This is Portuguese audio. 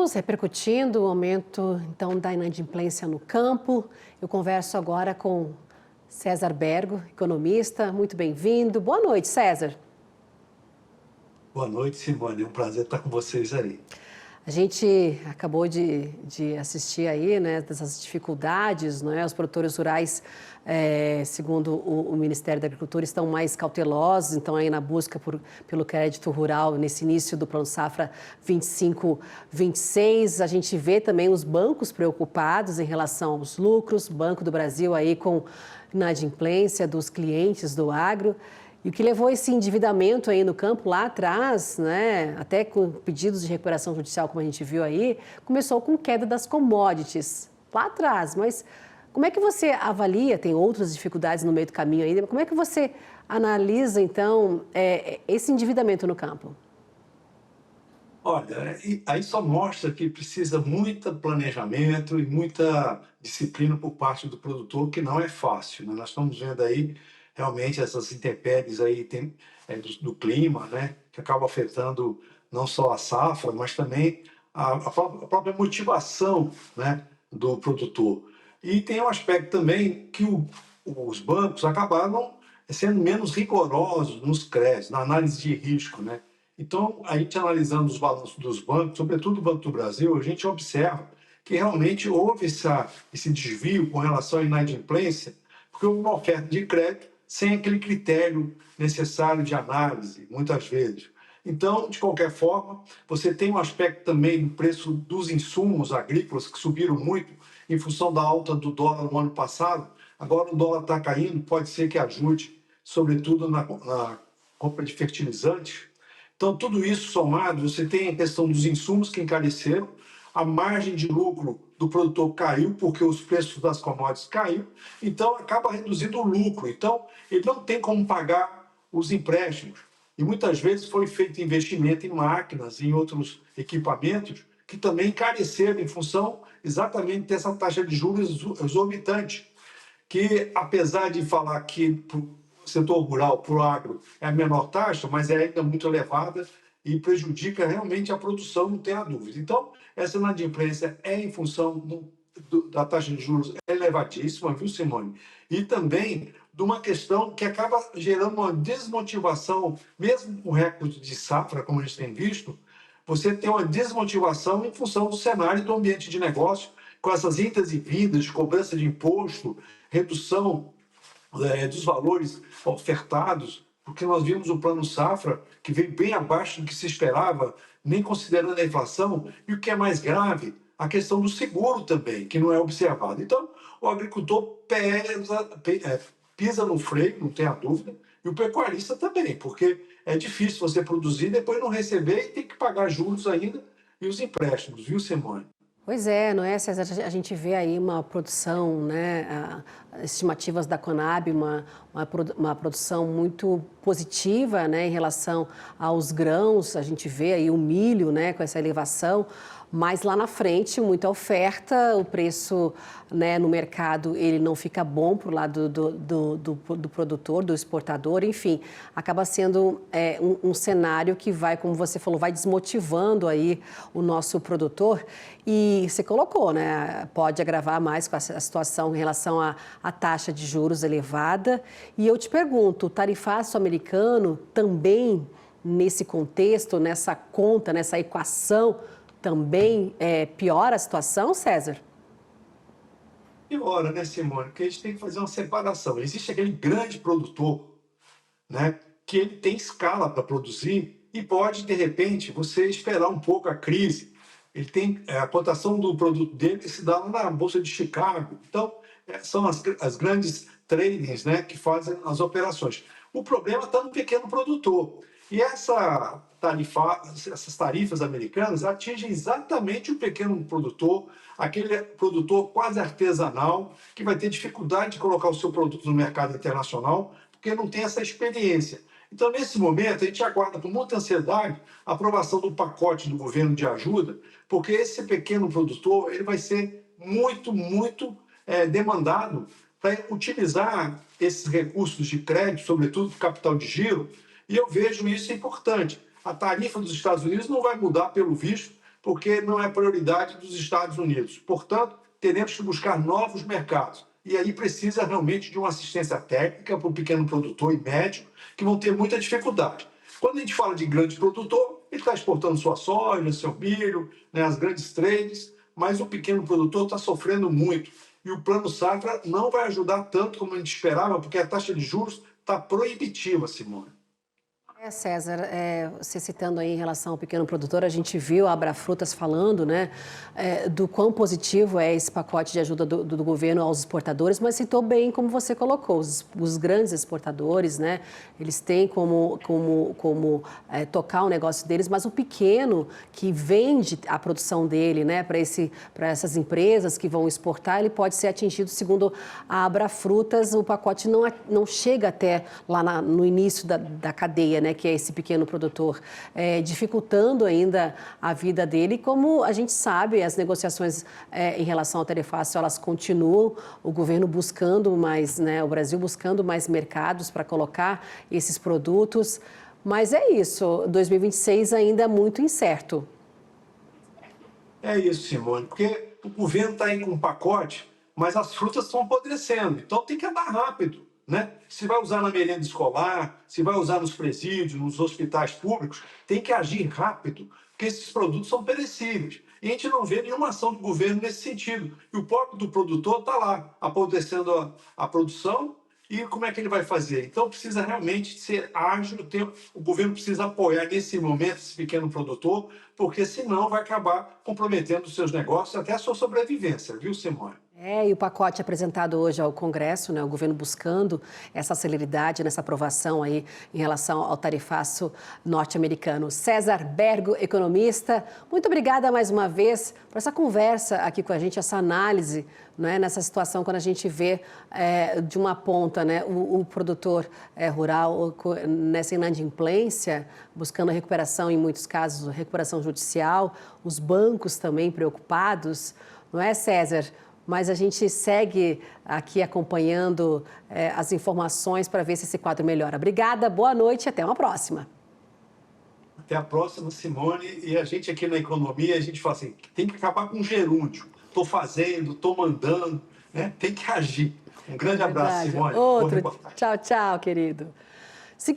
anos, repercutindo o aumento então da inadimplência no campo. Eu converso agora com César Bergo, economista. Muito bem-vindo. Boa noite, César. Boa noite, Simone. É um prazer estar com vocês aí. A gente acabou de assistir aí, né, dessas dificuldades, não é? Os produtores rurais, segundo o Ministério da Agricultura, estão mais cautelosos, então aí na busca pelo crédito rural nesse início do Plano Safra 25-26. A gente vê também os bancos preocupados em relação aos lucros, Banco do Brasil aí com inadimplência dos clientes do agro. E o que levou esse endividamento aí no campo lá atrás, né, até com pedidos de recuperação judicial, como a gente viu aí, começou com queda das commodities lá atrás. Mas como é que você avalia, tem outras dificuldades no meio do caminho ainda, como é que você analisa, então, esse endividamento no campo? Olha, aí só mostra que precisa muito planejamento e muita disciplina por parte do produtor, que não é fácil, né? Nós estamos vendo aí realmente essas intempéries aí do clima, né, que acaba afetando não só a safra, mas também a própria motivação, né, do produtor. E tem um aspecto também que os bancos acabaram sendo menos rigorosos nos créditos, na análise de risco, né? Então, a gente analisando os balanços dos bancos, sobretudo o Banco do Brasil, a gente observa que realmente houve esse desvio com relação à inadimplência, porque houve uma oferta de crédito sem aquele critério necessário de análise, muitas vezes. Então, de qualquer forma, você tem um aspecto também do preço dos insumos agrícolas, que subiram muito em função da alta do dólar no ano passado. Agora o dólar está caindo, pode ser que ajude, sobretudo na compra de fertilizantes. Então, tudo isso somado, você tem a questão dos insumos que encareceram, a margem de lucro do produtor caiu, porque os preços das commodities caíram, então acaba reduzindo o lucro. Então, ele não tem como pagar os empréstimos. E muitas vezes foi feito investimento em máquinas, em outros equipamentos, que também encareceram em função exatamente dessa taxa de juros exorbitante, que apesar de falar que setor rural, para o agro, é a menor taxa, mas é ainda muito elevada e prejudica realmente a produção, não tem a dúvida. Então, essa inadimplência é em função da taxa de juros elevadíssima, viu, Simone? E também de uma questão que acaba gerando uma desmotivação, mesmo com recorde de safra, como a gente tem visto, você tem uma desmotivação em função do cenário do ambiente de negócio, com essas idas e vindas de cobrança de imposto, redução dos valores ofertados, porque nós vimos o Plano Safra, que veio bem abaixo do que se esperava, nem considerando a inflação, e o que é mais grave, a questão do seguro também, que não é observado. Então, o agricultor pisa no freio, não tem a dúvida, e o pecuarista também, porque é difícil você produzir, depois não receber e ter que pagar juros ainda e os empréstimos, viu, Simone? Pois é, não é, César? A gente vê aí uma produção, né, estimativas da Conab, uma produção muito positiva, né, em relação aos grãos. A gente vê aí o milho, né, com essa elevação, mas lá na frente, muita oferta, o preço, né, no mercado, ele não fica bom para o lado do produtor, do exportador, enfim, acaba sendo um cenário que vai, como você falou, vai desmotivando aí o nosso produtor. E você colocou, né, pode agravar mais com a situação em relação à taxa de juros elevada. E eu te pergunto, o tarifaço americano também, nesse contexto, nessa conta, nessa equação, também piora a situação, César? Piora, né, Simone? Porque a gente tem que fazer uma separação. Existe aquele grande produtor, né, que ele tem escala para produzir e pode, de repente, você esperar um pouco a crise. Ele tem a cotação do produto dele se dá lá na Bolsa de Chicago. Então, são as grandes tradings, né, que fazem as operações. O problema está no pequeno produtor. E essas tarifas americanas atingem exatamente o pequeno produtor, aquele produtor quase artesanal, que vai ter dificuldade de colocar o seu produto no mercado internacional, porque não tem essa experiência. Então, nesse momento, a gente aguarda com muita ansiedade a aprovação do pacote do governo de ajuda, porque esse pequeno produtor ele vai ser muito, muito demandado para utilizar esses recursos de crédito, sobretudo capital de giro, e eu vejo isso importante. A tarifa dos Estados Unidos não vai mudar, pelo visto, porque não é prioridade dos Estados Unidos. Portanto, teremos que buscar novos mercados. E aí precisa realmente de uma assistência técnica para o pequeno produtor e médio, que vão ter muita dificuldade. Quando a gente fala de grande produtor, ele está exportando sua soja, seu milho, né, as grandes trades, mas o pequeno produtor está sofrendo muito. E o Plano Safra não vai ajudar tanto como a gente esperava, porque a taxa de juros está proibitiva, Simone. César, você citando aí em relação ao pequeno produtor, a gente viu a Abrafrutas falando, né, do quão positivo é esse pacote de ajuda do governo aos exportadores, mas citou bem como você colocou, os grandes exportadores, né, eles têm como tocar o negócio deles, mas o pequeno que vende a produção dele, né, para essas empresas que vão exportar, ele pode ser atingido, segundo a Abrafrutas, o pacote não chega até lá no início da cadeia, né, que é esse pequeno produtor, dificultando ainda a vida dele. Como a gente sabe, as negociações em relação ao tarifácio, elas continuam, o governo buscando mais, né, o Brasil buscando mais mercados para colocar esses produtos, mas é isso, 2026 ainda é muito incerto. É isso, Simone, porque o governo está aí com um pacote, mas as frutas estão apodrecendo, então tem que andar rápido. Né? Se vai usar na merenda escolar, se vai usar nos presídios, nos hospitais públicos, tem que agir rápido, porque esses produtos são perecíveis. E a gente não vê nenhuma ação do governo nesse sentido. E o próprio do produtor está lá, apodrecendo a produção, e como é que ele vai fazer? Então precisa realmente ser ágil, o governo precisa apoiar nesse momento esse pequeno produtor, porque senão vai acabar comprometendo os seus negócios, até a sua sobrevivência, viu, Simone? E o pacote apresentado hoje ao Congresso, né, o governo buscando essa celeridade nessa aprovação aí em relação ao tarifaço norte-americano. César Bergo, economista, muito obrigada mais uma vez por essa conversa aqui com a gente, essa análise, né, nessa situação quando a gente vê de uma ponta, né, o produtor rural nessa inadimplência, buscando a recuperação, em muitos casos, recuperação judicial, os bancos também preocupados, não é, César? Mas a gente segue aqui acompanhando as informações para ver se esse quadro melhora. Obrigada, boa noite e até uma próxima. Até a próxima, Simone. E a gente aqui na economia, a gente fala assim, tem que acabar com o gerúndio. Estou fazendo, estou mandando, né? Tem que agir. Um grande abraço, Simone. Outro. Tchau, tchau, querido.